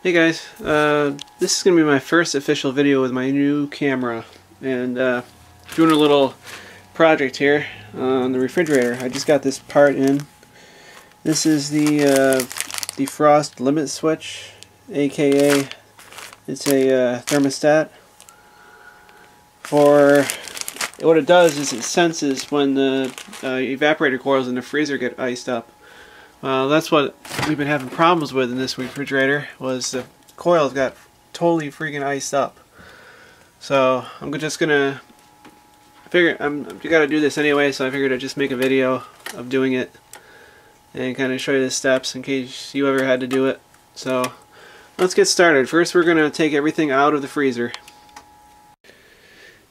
Hey guys, this is going to be my first official video with my new camera, and doing a little project here on the refrigerator. I just got this part in. This is the defrost limit switch, aka it's a thermostat. For what it does is it senses when the evaporator coils in the freezer get iced up. That's what we've been having problems with in this refrigerator, was the coils got totally freaking iced up. So I'm just gonna figure, you gotta do this anyway, so I figured I'd just make a video of doing it and kind of show you the steps in case you ever had to do it. So let's get started. First we're gonna take everything out of the freezer.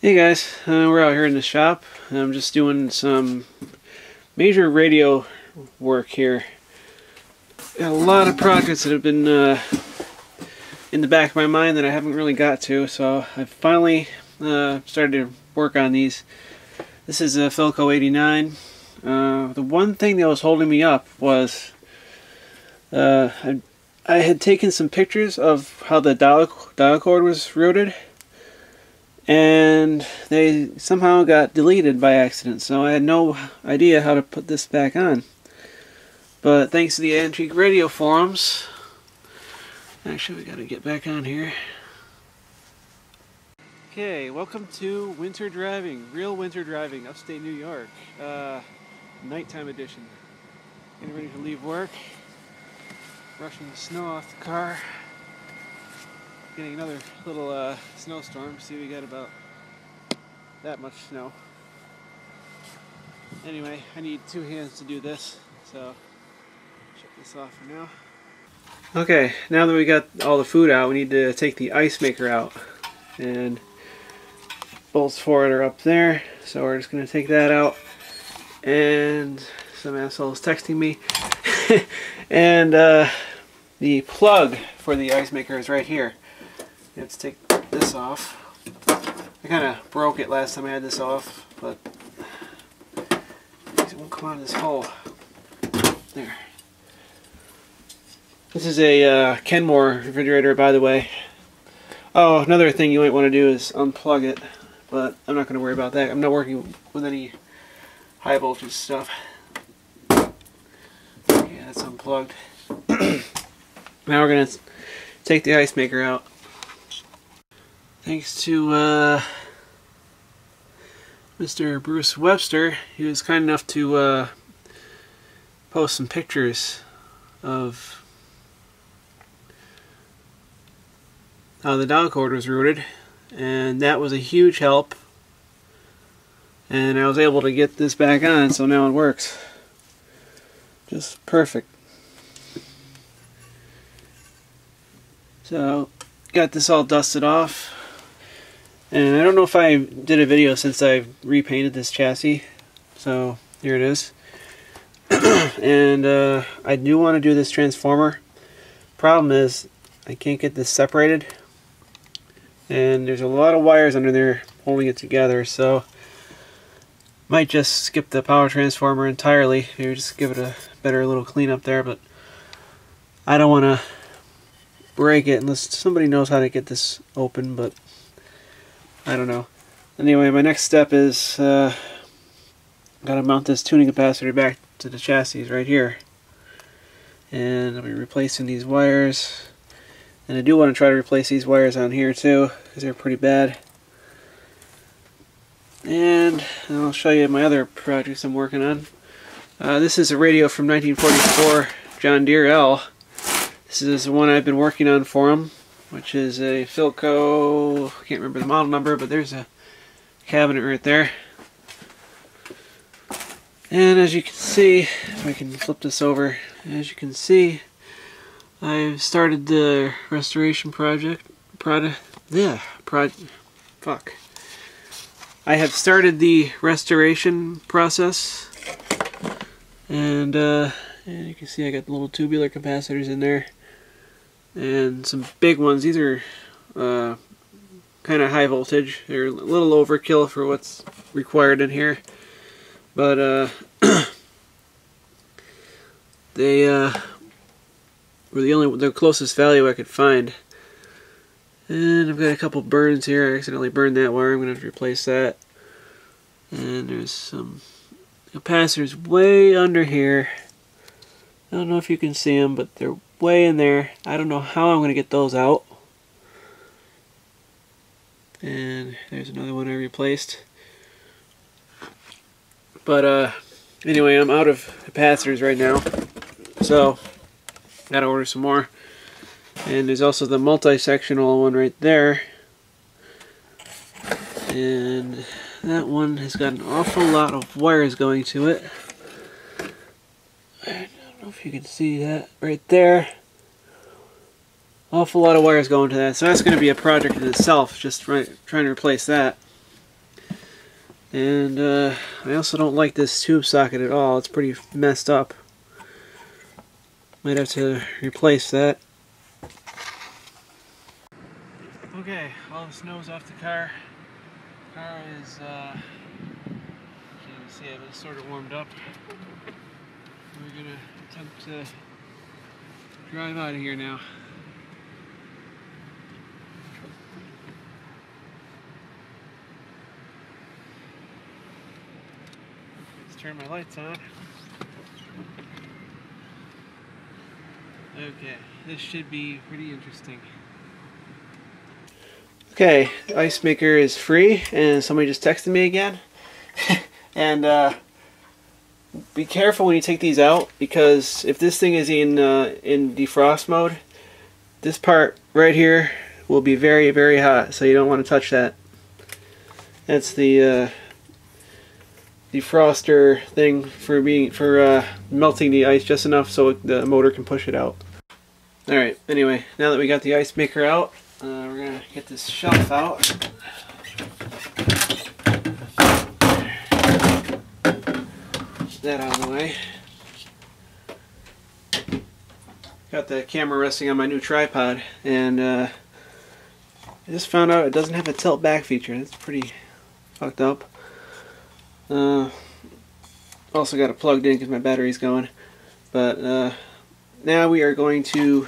Hey guys, we're out here in the shop. I'm just doing some major radio work here. Got a lot of projects that have been in the back of my mind that I haven't really got to, so I've finally started to work on these. This is a Philco 89. The one thing that was holding me up was I had taken some pictures of how the dial cord was routed, and they somehow got deleted by accident, so I had no idea how to put this back on. But thanks to the Antique Radio forums, actually we gotta get back on here. Okay, welcome to winter driving, real winter driving, upstate New York, nighttime edition. Getting ready to leave work, brushing the snow off the car, getting another little snowstorm. See, we got about that much snow. Anyway, I need two hands to do this, so shut this off for now. Okay, now that we got all the food out, we need to take the ice maker out, and bolts for it are up there, so we're just going to take that out. And some asshole is texting me. And the plug for the ice maker is right here. Let's take this off. I kind of broke it last time I had this off, but it won't come out of this hole. There. This is a Kenmore refrigerator, by the way. Oh, another thing you might want to do is unplug it, but I'm not going to worry about that. I'm not working with any high voltage stuff. Yeah, that's unplugged. Now we're going to take the ice maker out. Thanks to Mr. Bruce Webster, he was kind enough to post some pictures of how the dial cord was routed, and that was a huge help, and I was able to get this back on, so now it works just perfect. So got this all dusted off, and I don't know if I did a video since I repainted this chassis, so here it is. And I do want to do this transformer. Problem is I can't get this separated, and there's a lot of wires under there holding it together, so might just skip the power transformer entirely. Maybe just give it a better little cleanup there, but I don't want to break it unless somebody knows how to get this open, but I don't know. Anyway, my next step is gotta mount this tuning capacitor back to the chassis right here, and I'll be replacing these wires. And I do want to try to replace these wires on here too, because they're pretty bad. And I'll show you my other projects I'm working on. This is a radio from 1944, John Deere L. This is the one I've been working on for him, which is a Philco, I can't remember the model number, but there's a cabinet right there. And as you can see, if I can flip this over, as you can see, I've started the restoration project. I have started the restoration process, and you can see I got the little tubular capacitors in there, and some big ones. These are kind of high voltage. They're a little overkill for what's required in here, but they or the closest value I could find. And I've got a couple burns here. I accidentally burned that wire. I'm going to have to replace that. And there's some capacitors way under here. I don't know if you can see them, but they're way in there. I don't know how I'm going to get those out. And there's another one I replaced. But anyway, I'm out of capacitors right now, so gotta order some more. And there's also the multi-sectional one right there, and that one has got an awful lot of wires going to it. I don't know if you can see that right there. Awful lot of wires going to that, so that's going to be a project in itself, just trying to replace that. And I also don't like this tube socket at all. It's pretty messed up. Might have to replace that. Okay, all the snow's off the car. The car is, you can see it, it's sort of warmed up. We're going to attempt to drive out of here now. Turn my lights on. Okay, this should be pretty interesting. Okay, the ice maker is free, and somebody just texted me again. And be careful when you take these out, because if this thing is in defrost mode, this part right here will be very, very hot. So you don't want to touch that. That's the defroster thing for melting the ice just enough so the motor can push it out. Alright, anyway, now that we got the ice maker out, we're going to get this shelf out. That out of the way. Got the camera resting on my new tripod, and I just found out it doesn't have a tilt back feature. It's pretty fucked up. Also got it plugged in because my battery's going. But now we are going to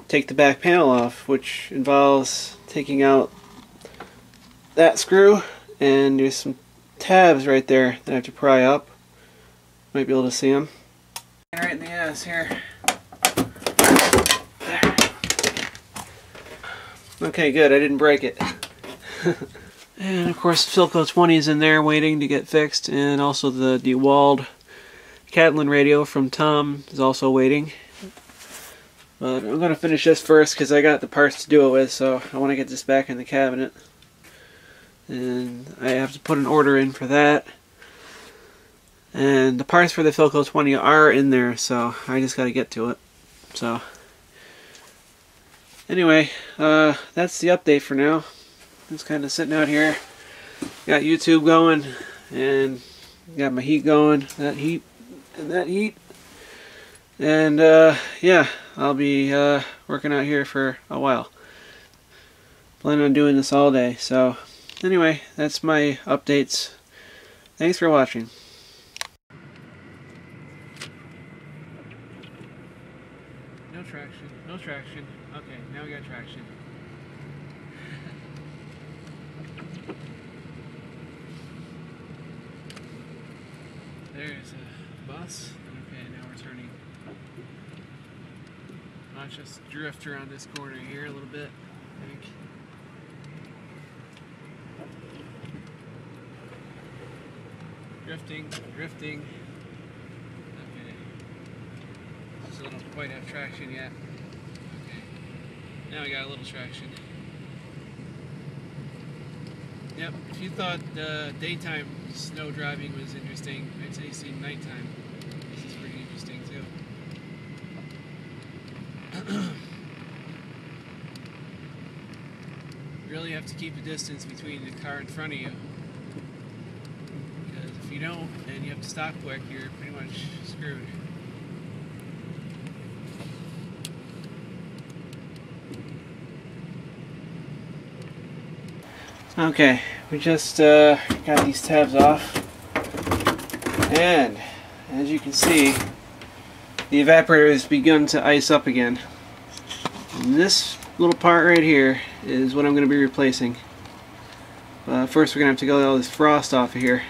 take the back panel off, which involves taking out that screw, and there's some tabs right there that I have to pry up. Might be able to see them. Right in the ass here. There. Okay, good. I didn't break it. And of course Philco 20 is in there waiting to get fixed, and also the DeWalt Catlin radio from Tom is also waiting. But I'm going to finish this first because I got the parts to do it with, so I want to get this back in the cabinet. And I have to put an order in for that. And the parts for the Philco 20 are in there, so I just got to get to it. So anyway, that's the update for now. Just kind of sitting out here. Got YouTube going, and got my heat going. That heat and that heat. And yeah, I'll be working out here for a while. Planning on doing this all day. So anyway, that's my updates. Thanks for watching. No traction. No traction. Okay, now we got traction. There's a bus. Okay, now we're turning. I'll just drift around this corner here a little bit, I think. Drifting, drifting. Okay. Still don't quite have traction yet. Okay. Now we got a little traction. Yep, if you thought daytime snow driving was interesting, wait till you see nighttime. This is pretty interesting too. You really have to keep a distance between the car in front of you. Because if you don't, and you have to stop quick, you're pretty much screwed. Okay, we just got these tabs off, and as you can see, the evaporator has begun to ice up again. And this little part right here is what I'm going to be replacing. First we're going to have to get all this frost off of here.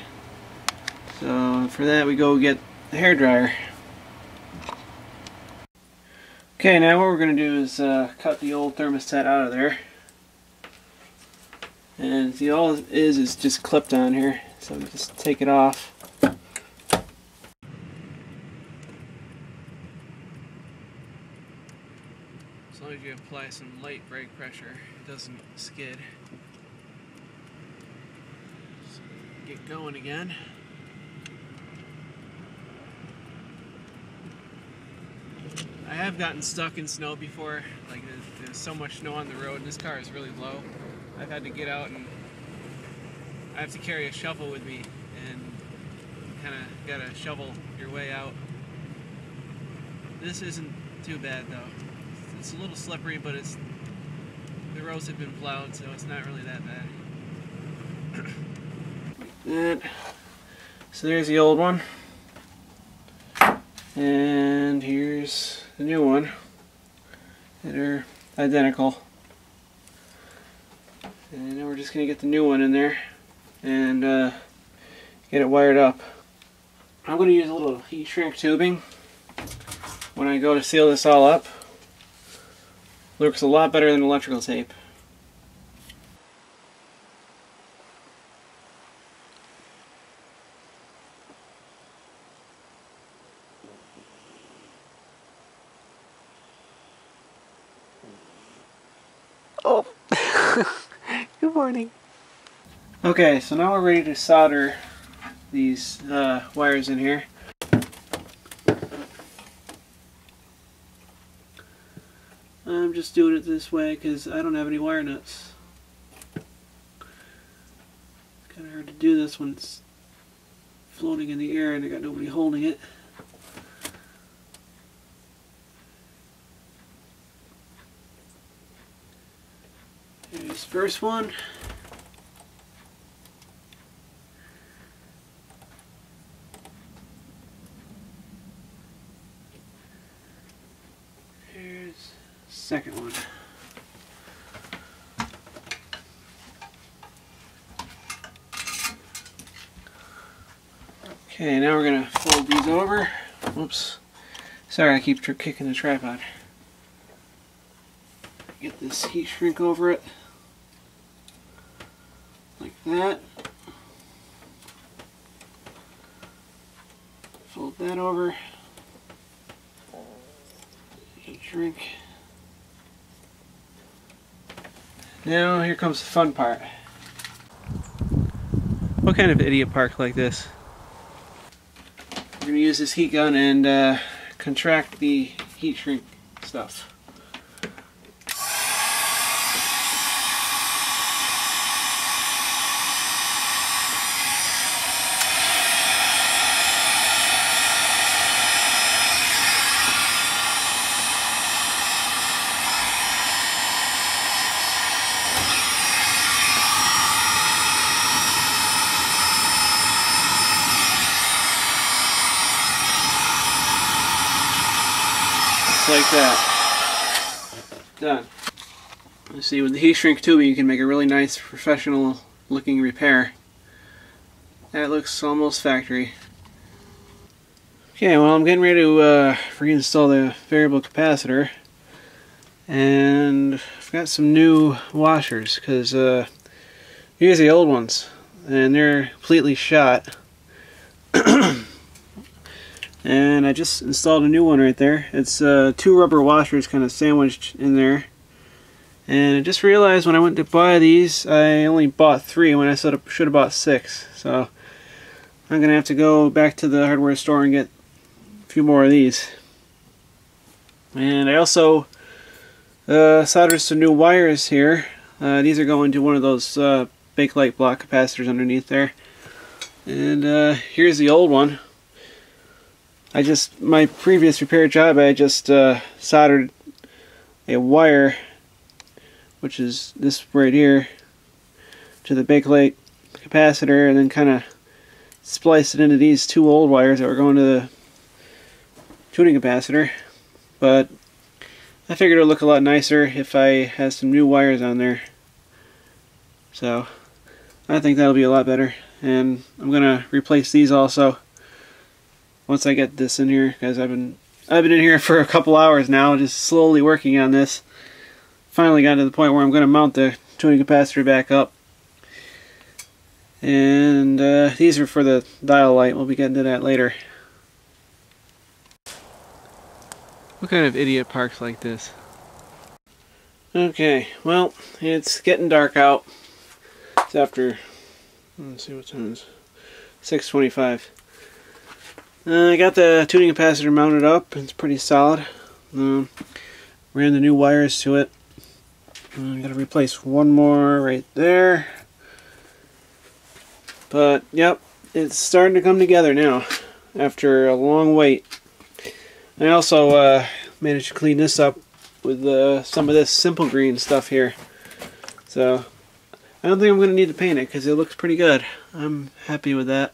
So for that we go get the hairdryer. Okay, now what we're going to do is cut the old thermostat out of there. And see, all it is just clipped on here, so we just take it off. As long as you apply some light brake pressure, it doesn't skid. So get going again. I have gotten stuck in snow before, like there's so much snow on the road and this car is really low. I've had to get out and I have to carry a shovel with me and kind of gotta shovel your way out. This isn't too bad though. It's a little slippery, but the roads have been plowed, so it's not really that bad. So there's the old one. And here's the new one. They're identical. And now we're just going to get the new one in there and get it wired up. I'm going to use a little heat shrink tubing when I go to seal this all up. Looks a lot better than electrical tape. Oh, good morning. Okay, so now we're ready to solder these wires in here. I'm just doing it this way because I don't have any wire nuts. It's kind of hard to do this when it's floating in the air and I got nobody holding it. Here's the first one. Here's the second one. Okay, now we're going to fold these over. Oops. Sorry, I keep kicking the tripod. Get this heat shrink over it. Like that. Fold that over. Heat shrink. Now here comes the fun part. What kind of idiot park like this? We're going to use this heat gun and contract the heat shrink stuff. Like that. Done. You see, with the heat shrink tubing you can make a really nice professional looking repair. That looks almost factory. Okay, well I'm getting ready to reinstall the variable capacitor, and I've got some new washers because here's the old ones and they're completely shot. And I just installed a new one right there. It's two rubber washers kind of sandwiched in there. And I just realized when I went to buy these, I only bought 3 when I should have bought 6. So I'm going to have to go back to the hardware store and get a few more of these. And I also soldered some new wires here. These are going to one of those Bakelite block capacitors underneath there. And here's the old one. My previous repair job, I just soldered a wire, which is this right here, to the Bakelite capacitor, and then kind of spliced it into these 2 old wires that were going to tuning capacitor, but I figured it would look a lot nicer if I had some new wires on there. So I think that'll be a lot better, and I'm gonna replace these also once I get this in here, because I've been in here for a couple hours now, just slowly working on this. Finally got to the point where I'm gonna mount the tuning capacitor back up. And these are for the dial light. We'll be getting to that later. What kind of idiot parks like this? Okay, well, it's getting dark out. It's after, let's see what time it is, 6:25. I got the tuning capacitor mounted up. It's pretty solid. Ran the new wires to it. I gotta replace one more right there. But, yep, it's starting to come together now after a long wait. I also managed to clean this up with some of this simple green stuff here. So, I don't think I'm going to need to paint it because it looks pretty good. I'm happy with that.